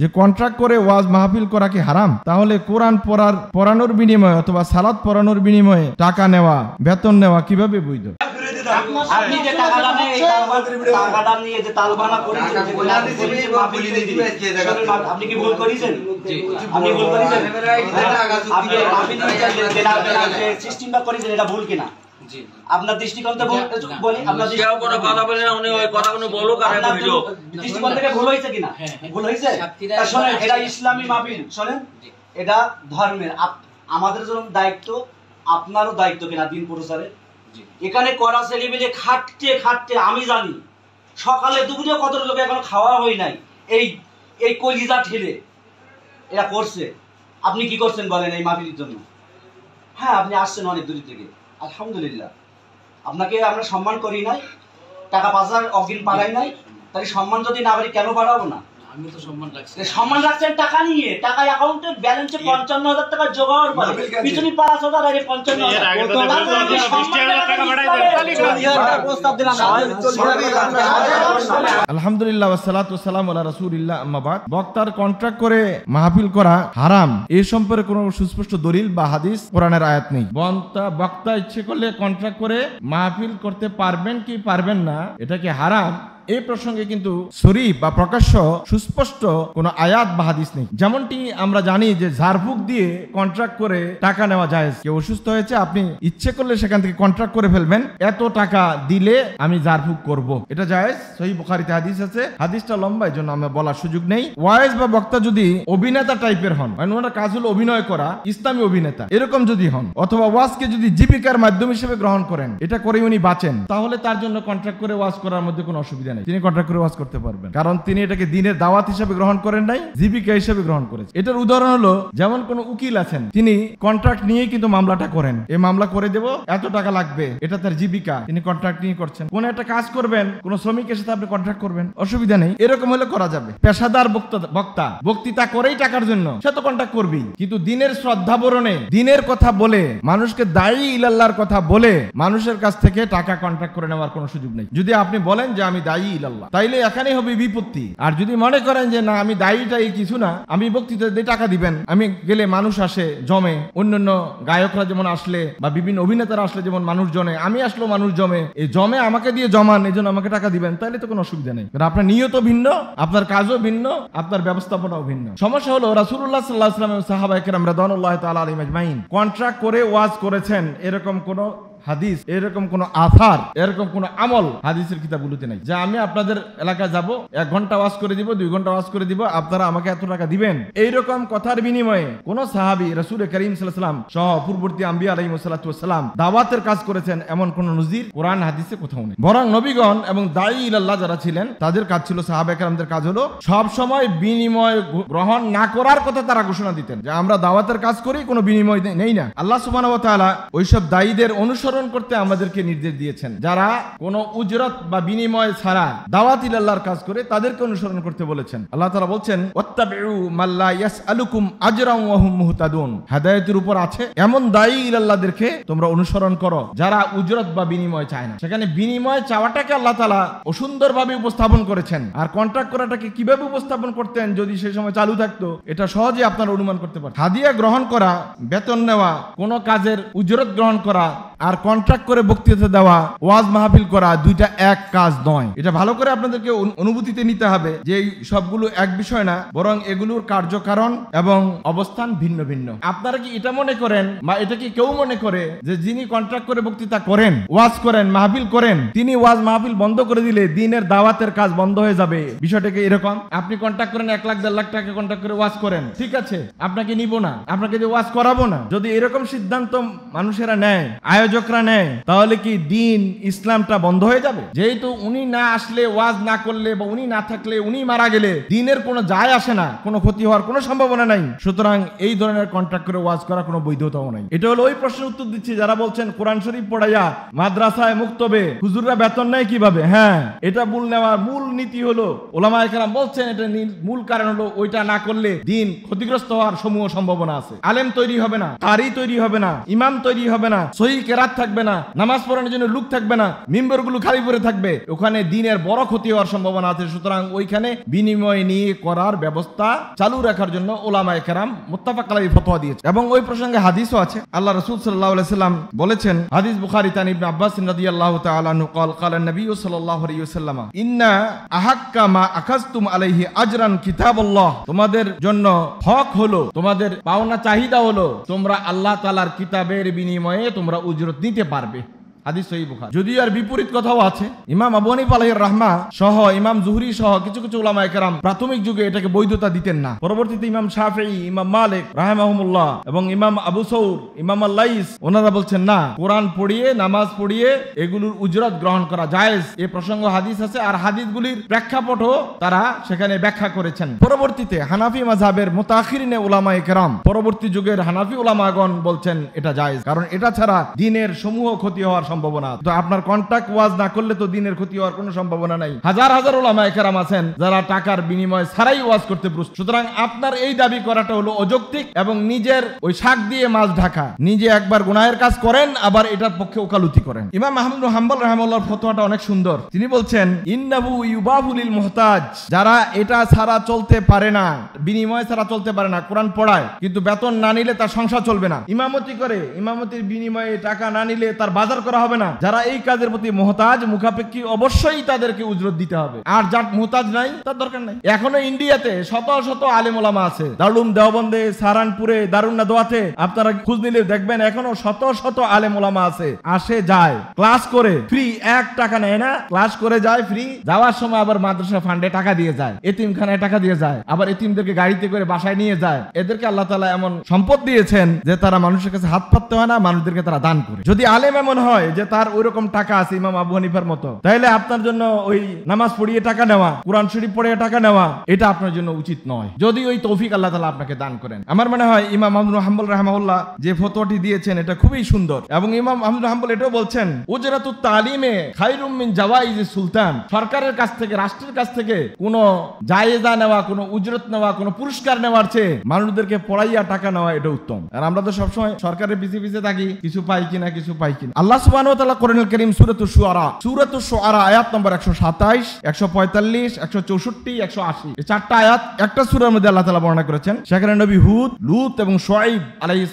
যে কন্ট্রাক্ট করে ওয়াজ মাহফিল করা কি হারাম? তাহলে কোরআন পড়ানোর বিনিময়ে অথবা সালাত পড়ানোর বিনিময়ে টাকা নেওয়া, বেতন নেওয়া কিভাবে বৈধ? আপনি যে টাকাটা নিয়ে এই টাকাটা নিয়ে যে তালবানা করেছেন, আপনি কি ভুল করেছেন? আপনি ভুল করেছেন? আপনি সিস্টেমটা করেছেন, এটা ভুল কিনা আপনার দৃষ্টিকোণ থেকে বলি? আপনার দৃষ্টিকোণ থেকে ভুল হয়েছে কিনা? ভুল হয়েছে। শোনেন, এটা ইসলামী মাহফিল, শোনেন, এটা ধর্মের। আমাদের জন্য দায়িত্ব, আপনারও দায়িত্ব কিনা দিন প্রচারে। এখানে করা ছেলেমেয়ে খাটতে খাটতে আমি জানি সকালে দুপুরে কত লোক এখনো খাওয়া হয় নাই, এই কলিজা ঠেলে এরা করছে। আপনি কি করছেন বলেন এই মাহফিলের জন্য? হ্যাঁ, আপনি আসছেন অনেক দূর থেকে, আলহামদুলিল্লাহ। আপনাকে আমরা সম্মান করি নাই, টাকা ৫,০০০ অগ্রিম পাঠাই নাই, তাই সম্মান যদি না পারি কেন পাঠাবো না? আমি তো সম্মান রাখছেন টাকা নিয়ে। টাকা অ্যাকাউন্টে ব্যালেন্সে ৫৫,০০০ টাকা জোগাড় করে পিছনে ৫,০০০ আর ৫৫,০০০। আলহামদুলিল্লাহ ওয়াসসালাতু ওয়াসসালামু আলা রাসূলিল্লাহ, আম্মা বাদ। বক্তার কন্ট্রাক্ট করে মাহফিল করা হারাম, এই সম্পর্কে কোনো সুস্পষ্ট দলিল বা হাদিস কোরআনের আয়াত নেই। বক্তা ইচ্ছে করলে কন্ট্রাক্ট করে মাহফিল করতে পারবেন কি পারবেন না, এটা কি হারাম, এই প্রসঙ্গে কিন্তু শরীফ বা প্রকাশ্য সুস্পষ্ট কোনো আয়াত বা হাদিস নেই। যেমনটি আমরা জানি যে ঝাড়ফুঁক দিয়ে কন্ট্রাক্ট করে টাকা নেওয়া জায়েজ। কেউ অসুস্থ হয়েছে, আপনি ইচ্ছে করলে সেখান থেকে কন্ট্রাক্ট করে ফেলবেন, এত টাকা দিলে আমি ঝাড়ফুঁক করব, এটা জায়েজ। সহিহ বুখারীতে হাদিস আছে। হাদিসটা লম্বা, এই জন্য আমরা বলার সুযোগ নেই। ওয়াইজ বা বক্তা যদি অভিনেতা টাইপের হন, মানে ওনার কাজ হলো অভিনয় করা, ইসলামী অভিনেতা এরকম যদি হন, অথবা ওয়াজকে যদি জীবিকার মাধ্যম হিসেবে গ্রহণ করেন, এটা করে উনি বাঁচেন, তাহলে তার জন্য কন্ট্রাক্ট করে ওয়াজ করার মধ্যে কোনো অসুবিধা, তিনি কন্ট্রাক্ট করে ওয়াজ করতে পারবেন, কারণ তিনি এটাকে দিনের দাওয়াত হিসেবে গ্রহণ করেন নাই, জীবিকা হিসেবে গ্রহণ করেছেন। এটার উদাহরণ হলো, যেমন কোন উকিল আছেন, তিনি কন্ট্রাক্ট নিয়ে কিন্তু মামলাটা করেন, এই মামলা করে দেব, এত টাকা লাগবে, এটা তার জীবিকা, তিনি কন্ট্রাক্ট নিয়ে করছেন। কোন একটা কাজ করবেন, কোন শ্রমিকের সাথে আপনি কন্ট্রাক্ট করবেন, অসুবিধা নেই, এরকম হলে করা যাবে। পেশাদার বক্তা বক্তৃতা করেই টাকার জন্য, সে তো কন্ট্রাক্ট করবেই, কিন্তু দিনের শ্রদ্ধাবরণে দিনের কথা বলে, মানুষকে দায়ী ইলাল্লাহর কথা বলে মানুষের কাছ থেকে টাকা কন্ট্রাক্ট করে নেওয়ার কোনো সুযোগ নেই। যদি আপনি বলেন যে আমি দায়ী ইলাল্লাহ, তাইলে এখানেই হবে বিপত্তি। আর যদি মনে করেন যে না, আমি দায়ীটাই কিছু না, আমি বক্তৃতা দিয়ে টাকা দিবেন, আমি গেলে মানুষ আসে জমে, অন্যান্য গায়করা যেমন আসলে বা বিভিন্ন অভিনেতারা আসলে যেমন মানুষ জমে, আমি আসলেও মানুষ জমে, এই জমে আমাকে দিয়ে জমান, এই জন্য আমাকে টাকা দিবেন, তাইলে তো কোনো অসুবিধা নেই। কারণ আপনার নিয়ত ভিন্ন, আপনার কাজও ভিন্ন, আপনার ব্যবস্থাপনাও ভিন্ন। সমস্যা হলো রাসূলুল্লাহ সাল্লাল্লাহু আলাইহি ওয়াসাল্লাম সাহাবায়ে কেরাম রাদিয়াল্লাহু তাআলা আলাইহিম আজমাইন কন্ট্রাক্ট করে ওয়াজ করেছেন, এরকম কোন হাদিস, এরকম কোন আথার, এরকম কোন আমল হাদিসের কিতাবগুলোতে নাই। যা আমি আপনাদের এলাকায় যাব, 1 ঘন্টা ওয়াজ করে দিব, 2 ঘন্টা ওয়াজ করে দিব, আপনারা আমাকে এত টাকা দিবেন, এইরকম কথার বিনিময়ে কোন সাহাবী রাসূল করিম সাল্লাল্লাহু আলাইহি ওয়াসাল্লাম সহ পূর্ববর্তী আম্বিয়া আলাইহিস সালাতু ওয়াসসালাম দাওয়াতের কাজ করেছেন, এমন কোন নজির কোরআন হাদিসে কোথাও নেই। বরং নবীগণ এবং দায়ী ইলাল্লাহ যারা ছিলেন, তাদের কাজ ছিল, সাহাবায়ে কেরামদের কাজ হলো সব সময় বিনিময় গ্রহণ না করার কথা তারা ঘোষণা দিতেন, যে আমরা দাওয়াতের কাজ করি, কোনো বিনিময় নেই না। আল্লাহ সুবহানাহু ওয়া তাআলা ওইসব দায়ীদের অনুসরণ করতে আমাদেরকে নির্দেশ দিয়েছেন, যারা কোনো উজরত বা বিনিময় ছাড়া দাওয়াত ইলাল্লাহর কাজ করে, তাদেরকে অনুসরণ করতে বলেছেন। আল্লাহ তাআলা বলছেন, ওয়াত্তাবিউ মাল্লা ইয়াসআলুকুম আজরান ওয়া হুম মুহতাদুন, হেদায়েতের উপর আছে এমন দায়ী ইলাল্লাহদেরকে তোমরা অনুসরণ করো, যারা উজরত বা বিনিময় চায় না। সেখানে বিনিময় চাওয়াটাকে আল্লাহ তাআলা সুন্দরভাবে উপস্থাপন করেছেন। আর কন্ট্রাক্ট করাটাকে কিভাবে উপস্থাপন করতেন যদি সেই সময় চালু থাকতো, এটা সহজে আপনারা অনুমান করতে পারেন। হাদিয়া গ্রহণ করা, বেতন নেওয়া, কোন কাজের উজরত গ্রহণ করা, আর কন্ট্রাক্ট করে বক্তৃতা দেওয়া, ওয়াজ মাহফিল করা, দুইটা এক কাজ নয়। এটা ভালো করে আপনাদেরকে অনুভূতিতে নিতে হবে যে এই সবগুলো এক বিষয় না, বরং এগুলোর কার্যকারণ এবং অবস্থান ভিন্ন ভিন্ন। আপনারা কি এটা মনে করেন, বা এটা কি কেউ মনে করে যে যিনি কন্ট্রাক্ট করে বক্তৃতা করেন, ওয়াজ করেন, মাহফিল করেন, তিনি ওয়াজ মাহফিল বন্ধ করে দিলে দিনের দাওয়াতের কাজ বন্ধ হয়ে যাবে? বিষয়টাকে এরকম, আপনি কন্ট্রাক্ট করেন 1 লাখ 1.5 লাখ টাকা কন্ট্রাক্ট করে ওয়াজ করেন, ঠিক আছে, আপনাকে নিব না, আপনাকে যে ওয়াজ করাবো না, যদি এরকম সিদ্ধান্ত মানুষেরা নেয়, আয়োজকরা নেয়, তাহলে কি দিন ইসলামটা বন্ধ হয়ে যাবে? যেহেতু উনি না আসলে, ওয়াজ না করলে, বা উনি না থাকলে, উনি মারা গেলে দিনের কোনো যায় আসে না, কোনো ক্ষতি হওয়ার কোনো সম্ভাবনা নাই। সুতরাং এই ধরনের কন্ট্রাক্ট করে ওয়াজ করা কোনো বৈধতাও নাই। এটা হলো ওই প্রশ্নের উত্তর দিচ্ছি যারা বলছেন কোরআন শরীফ পড়াইয়া মাদ্রাসায় মুক্তবে হুজুররা বেতন নেয় কিভাবে। হ্যাঁ, এটা ভুল নেওয়ার মূল নীতি হলো, ওলামায়ে কেরাম বলছেন, এটা মূল কারণ হলো ওইটা না করলে দিন ক্ষতিগ্রস্ত হওয়ার সমূহ সম্ভাবনা আছে। আলেম তৈরি হবে না, কারি তৈরি হবে না, ইমাম তৈরি হবে না, সহিহ কেরাত থাকবে না, নামাজ পড়ানোর জন্য লোক থাকবে না, মিম্বরগুলো খালি পড়ে থাকবে, ওখানে দিনের বড় ক্ষতি হওয়ার সম্ভাবনা আছে। সুতরাং ওইখানে বিনিময় নিয়ে করার ব্যবস্থা চালু রাখার জন্য উলামায়ে কেরাম মুত্তাফাক আলাইহি ফতোয়া দিয়েছে। এবং ওই প্রসঙ্গে হাদিসও আছে। আল্লাহ রাসূল সাল্লাল্লাহু আলাইহি সাল্লাম বলেছেন, হাদিস বুখারী তান ইবনে আব্বাস রাদিয়াল্লাহু তাআলা আনহু قال قال النبي صلى الله عليه وسلم ان احق ما اخذتم عليه اجرا كتاب الله, তোমাদের জন্য হক হলো, তোমাদের পাওনা চাহিদা হলো, তোমরা আল্লাহ তাআলার কিতাবের বিনিময়ে তোমরা উজরত নিতে পারবে। হাদিস সহিহ বুখারী। যদিও আর বিপরীত কথাও আছে। ইমাম আবু হানিফা আলাইহির রাহমা সহ ইমাম জুহরি সহ কিছু কিছু উলামায়ে কেরাম প্রাথমিক যুগে এটাকে বৈধতা দিতেন না। পরবর্তীতে ইমাম শাফিঈ, ইমাম মালিক রাহিমাহুমুল্লাহ এবং ইমাম আবু সৌর, ইমাম আল-লাইস ওনারা বলছেন না, কোরআন পড়িয়ে নামাজ পড়িয়ে এগুলোর উজরত গ্রহণ করা জায়েজ। এই প্রসঙ্গ হাদিস আছে, আর হাদিসগুলির প্রেক্ষাপটও তারা সেখানে ব্যাখ্যা করেছেন। পরবর্তীতে হানাফি মাযহাবের মুতাআখিরিনে উলামায়ে কেরাম, পরবর্তী যুগের হানাফি উলামাগণ বলছেন এটা জায়েজ, কারণ এটা ছাড়া দ্বীনের সমূহ ক্ষতি হওয়ার সম্ভাবনা। তো আপনার কন্টাক্ট ওয়াজ না করলে তো দ্বীনের ক্ষতি হওয়ার কোনো সম্ভাবনা নাই। হাজার হাজার উলামায়ে কেরাম আছেন যারা টাকার বিনিময়ে ছাড়াই ওয়াজ করতে প্রস্তুত। সুতরাং আপনার এই দাবি করাটা হলো অযৌক্তিক এবং নিজের ওই শাক দিয়ে মাছ ঢাকা। নিজে একবার গুনাহের কাজ করেন, আবার এটার পক্ষে ওকালতি করেন। ইমাম আহমদ বিন হাম্বল রাহিমাহুল্লাহর ফতোয়াটা অনেক সুন্দর। তিনি বলছেন, ইন্নাহু ইউবাহু লিল মুহতাজ, যারা এটা ছাড়া চলতে পারে না, বিনিময় ছাড়া চলতে পারে না, কোরআন পড়ায় কিন্তু বেতন না নিলে তার সংসার চলবে না, ইমামতি করে, ইমামতির বিনিময়ে টাকা না নিলে তার বাজার করা হবে না, যারা এই কাজের প্রতি মুহতাজ মুখাপেক্ষী অবশ্যই তাদেরকে উজরত দিতে হবে। আর যার মুহতাজ নাই তার দরকার নাই। এখনো ইন্ডিয়াতে শত শত আলেম ওলামা আছে, দারুল দেওবন্দে, সাহারানপুরে, দারুন নাদওয়াতে আপনারা খোঁজ নিলে দেখবেন এখনো শত শত আলেম ওলামা আছে, আসে যায়, ক্লাস করে ফ্রি, 1 টাকা নেয় না, ক্লাস করে যায় ফ্রি, যাওয়ার সময় আবার মাদ্রাসা ফান্ডে টাকা দিয়ে যায়, এতিমখানায় টাকা দিয়ে যায়, আবার এতিমদেরকে গাড়িতে করে বাসায় নিয়ে যায়। এদেরকে আল্লাহ তাআলা এমন সম্পদ দিয়েছেন যে তারা মানুষের কাছে হাত পাততে হয় না, মানুষদেরকে তারা দান করে। যদি আলেম এমন হয় যে তার ওইরকম টাকা আছে ইমাম আবু হানিফার মতো, তাহলে আপনার জন্য ওই নামাজ পড়িয়ে টাকা নেওয়া, কোরআন শরীফ পড়িয়ে টাকা নেওয়া, এটা আপনার জন্য উচিত নয়, যদি ওই তৌফিক আল্লাহ তাআলা আপনাকে দান করেন। আমার মনে হয় ইমাম আহমদ বিন হাম্বল রাহিমাহুল্লাহ যে ফতোয়াটি দিয়েছেন এটা খুবই সুন্দর। এবং ইমাম আহমদ বিন হাম্বল এটাও বলছেন, উজরাতুত তালিমে খায়রুম মিন জাওয়াইজিস সুলতান, সরকারের কাছ থেকে, রাষ্ট্রের কাছ থেকে কোনো জায়েজা নেওয়া, কোনো উজরত নেওয়া, কোনো পুরস্কার নেওয়ার চেয়ে মানুষদেরকে পড়াইয়া টাকা নেওয়া এটা উত্তম। আর আমরা তো সবসময় সরকারের পিছে পিছে থাকি, কিছু পাই কিনা, কিছু পাই কিনা। আল্লাহ সুবহানাহু ওয়া তাআলা কোরআনুল কারীম সূরাতুশ শুআরা আয়াত নম্বর 127, 145, 164, 180 এই 4টা আয়াত একটা সূরার মধ্যে আল্লাহ তাআলা বর্ণনা করেছেন। সেখানে নবী হুদ, লূত এবং শুআইব আলাইহিস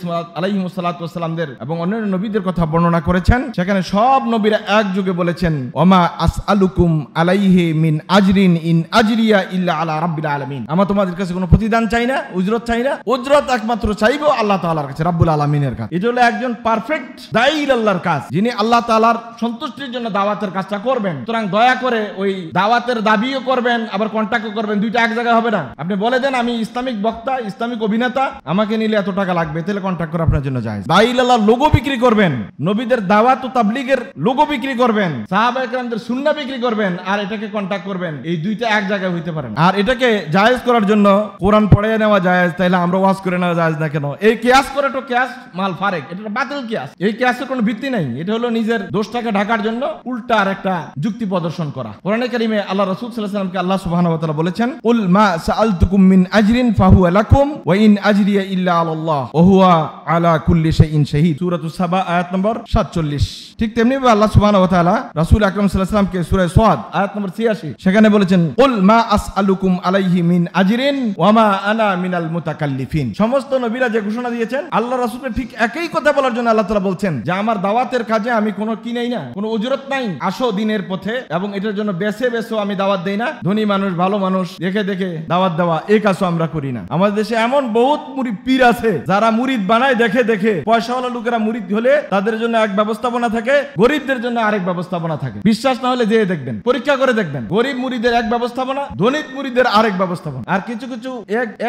সালাতু ওয়াস সালামদের এবং অন্যান্য নবীদের কথা বর্ণনা করেছেন। সেখানে সব নবীরা এক যুগে বলেছেন, ওমা আসআলুকুম আলাইহি মিন আজরিন ইন আজরিয়া ইল্লা আলা রাব্বিল আলামিন, আমরা তোমাদের কাছে কোনো প্রতিদান চাই না, উজরত চাই না, উজরত একমাত্র চাইবো আল্লাহ তাআলার কাছে, রাব্বুল আলামিনের কাছে। এটা হলো একজন পারফেক্ট দাঈ আল্লাহর কাজ, যিনি আল্লাহ তাআলার সন্তুষ্টির জন্য দাওয়াতের কাজটা করবেন। সুতরাং দয়া করে ওই দাওয়াতের দাবিও করবেন, আবার কন্টাক্টও করবেন, দুইটা এক জায়গায় হবে না। আপনি বলে দেন আমি ইসলামিক বক্তা, ইসলামিক অভিনেতা, আমাকে নিলে এত টাকা লাগবে, তাহলে কন্টাক্ট করে আপনার জন্য জায়েজ। দাঈ আল্লাহর লোগো বিক্রি করবেন, নবীদের দাওয়াত ও তাবলীগের লোগো বিক্রি করবেন, সাহাবায়ে কেরামদের সুন্নাহ বিক্রি করবেন, আর এটাকে কন্টাক্ট করবেন, এই দুইটা এক জায়গায় হইতে পারে না। আর এটাকে জায়েজ করার জন্য কোরআন পড়ে নেওয়া জায়েজ, তাইলে আমরা ওয়াজ করে নেওয়া জায়েজ না কেন? এই কিয়াস করে তো কিয়াস মাল ফারেক, এটা বাতিল কিয়াস, এই কিয়াসের কোনো ভিত্তি নাই। এটা হলো নিজের দোষটাকে ঢাকার জন্য উল্টা আর একটা যুক্তি প্রদর্শন করা। কোরআনে কারীমে আল্লাহ রাসূল সাল্লাল্লাহু আলাইহি ওয়াসাল্লামকে আল্লাহ সুবহানাহু ওয়া তাআলা বলেছেন, উল মা সাআলতুকুম মিন আজরিন ফাহুয়া লাকুম ওয়া ইন আজরিয়া ইল্লা আলাল্লাহ ওয়া হুয়া আলা কুল্লি শাইইন শাহীদ। সূরাতুস সাবা আয়াত নম্বর 47। ঠিক তেমনি আল্লাহ সুবহানাহু ওয়া তাআলা রাসূল আকরাম সাল্লাল্লাহু আলাইহি ওয়াসাল্লামকে সূরা সাদ আয়াত নম্বর 86 সেখানে বলেছেন, উল মা আসআলুকুম আলাইহি মিন আজরিন ওয়া মা আনা মিনাল মুতাকাল্লিফিন। সমস্ত নবীরা যে ঘোষণা দিয়েছেন, আল্লাহ রাসূলকে ঠিক একই কথা বলার জন্য আল্লাহ তাআলা বলছেন যে আমার দাওয়াতের কাজে আমি কোনো কি নেই না, কোনো উজরত নাই, আসো দ্বীনের পথে, এবং এটার জন্য বেছে বেছে আমি দাওয়াত দেই না। ধনী মানুষ, ভালো মানুষ দেখে দেখে দাওয়াত দেওয়া, এই কাজও আমরা করি না। আমাদের দেশে এমন বহুত মুরিদ পীর আছে যারা মুরিদ বানায় দেখে দেখে। পয়সাওয়ালা লোকেরা মুরিদ হলে তাদের জন্য এক ব্যবস্থাপনা থাকে, গরিবদের জন্য আরেক ব্যবস্থাপনা থাকে। বিশ্বাস না হলে যেয়ে দেখবেন, পরীক্ষা করে দেখবেন, গরিব মুরিদের এক ব্যবস্থাপনা, ধনী মুরিদের আরেক ব্যবস্থাপনা। আর কিছু কিছু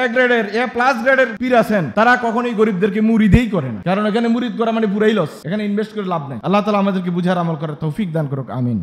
এ গ্রেডের, এ প্লাস গ্রেডের পীর আছেন, তারা কখনোই গরিবদেরকে মুরিদেই করে না, কারণ এখানে মুরিদ করা মানে পুরাই লস, এখানে ইনভেস্ট করে লাভ নাই। আল্লাহ তাআলা আমাদেরকে বুঝার আমল করার তৌফিক দান করুক, আমিন।